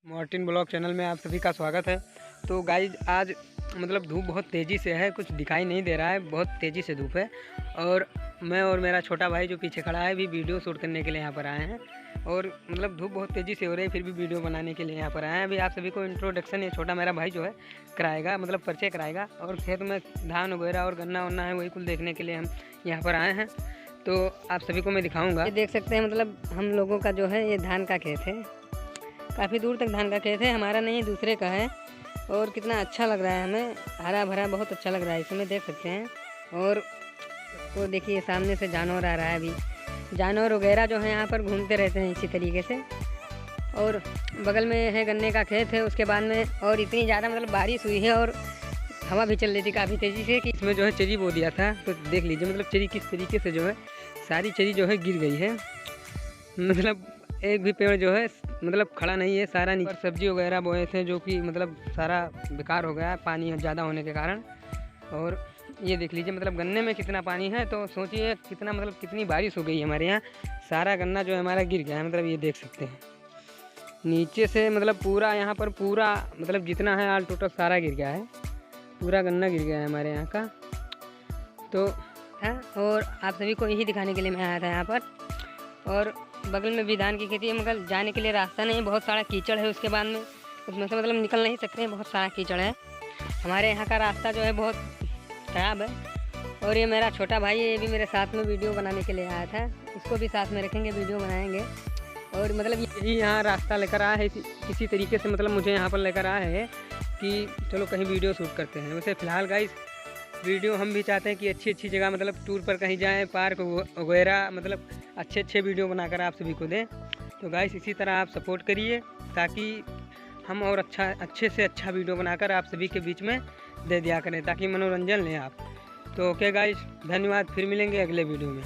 Martin blog channel में आप सभी का स्वागत है। तो गाइज आज मतलब धूप बहुत तेज़ी से है, कुछ दिखाई नहीं दे रहा है, बहुत तेज़ी से धूप है। और मैं और मेरा छोटा भाई जो पीछे खड़ा है भी वीडियो शूट करने के लिए यहाँ पर आए हैं। और मतलब धूप बहुत तेज़ी से हो रही है, फिर भी वीडियो बनाने के लिए यहाँ पर आए हैं। अभी आप सभी को इंट्रोडक्शन ये छोटा मेरा भाई जो है कराएगा, मतलब परिचय कराएगा। और खेत में धान वगैरह और गन्ना वन्ना है, वही कुल देखने के लिए हम यहाँ पर आए हैं। तो आप सभी को मैं दिखाऊँगा। ये देख सकते हैं, मतलब हम लोगों का जो है ये धान का खेत है। काफ़ी दूर तक धान का खेत है, हमारा नहीं दूसरे का है। और कितना अच्छा लग रहा है, हमें हरा भरा बहुत अच्छा लग रहा है इसमें, देख सकते हैं। और तो देखिए सामने से जानवर आ रहा है, अभी जानवर वगैरह जो है यहाँ पर घूमते रहते हैं इसी तरीके से। और बगल में है गन्ने का खेत है, उसके बाद में और इतनी ज़्यादा मतलब बारिश हुई है और हवा भी चल रही थी काफ़ी तेज़ी से कि इसमें जो है चरी बो दिया था। तो देख लीजिए मतलब चरी किस तरीके से जो है सारी चरी जो है गिर गई है। मतलब एक भी पेड़ जो है मतलब खड़ा नहीं है, सारा नीचे सब्जी वगैरह बोए थे जो कि मतलब सारा बेकार हो गया है पानी ज़्यादा होने के कारण। और ये देख लीजिए मतलब गन्ने में कितना पानी है, तो सोचिए कितना मतलब कितनी बारिश हो गई है हमारे यहाँ। सारा गन्ना जो है हमारा गिर गया है, मतलब ये देख सकते हैं नीचे से मतलब पूरा यहाँ पर पूरा मतलब जितना है आल टोटल सारा गिर गया है, पूरा गन्ना गिर गया है हमारे यहाँ का। तो है और आप सभी को यही दिखाने के लिए मैं आया था यहाँ पर। और बगल में भी धान की खेती है, मगर जाने के लिए रास्ता नहीं, बहुत सारा कीचड़ है। उसके बाद में उसमें से मतलब निकल नहीं सकते हैं, बहुत सारा कीचड़ है। हमारे यहाँ का रास्ता जो है बहुत ख़राब है। और ये मेरा छोटा भाई है, ये भी मेरे साथ में वीडियो बनाने के लिए आया था, इसको भी साथ में रखेंगे, वीडियो बनाएंगे। और मतलब यही यहाँ रास्ता लेकर आया है, इसी तरीके से मतलब मुझे यहाँ पर लेकर आया है कि चलो कहीं वीडियो शूट करते हैं। वैसे फ़िलहाल गाइस वीडियो हम भी चाहते हैं कि अच्छी अच्छी जगह मतलब टूर पर कहीं जाएं, पार्क वगैरह, मतलब अच्छे अच्छे वीडियो बनाकर आप सभी को दें। तो गाइस इसी तरह आप सपोर्ट करिए ताकि हम और अच्छे से अच्छा वीडियो बनाकर आप सभी के बीच में दे दिया करें, ताकि मनोरंजन लें आप। तो ओके गाइस, धन्यवाद, फिर मिलेंगे अगले वीडियो में।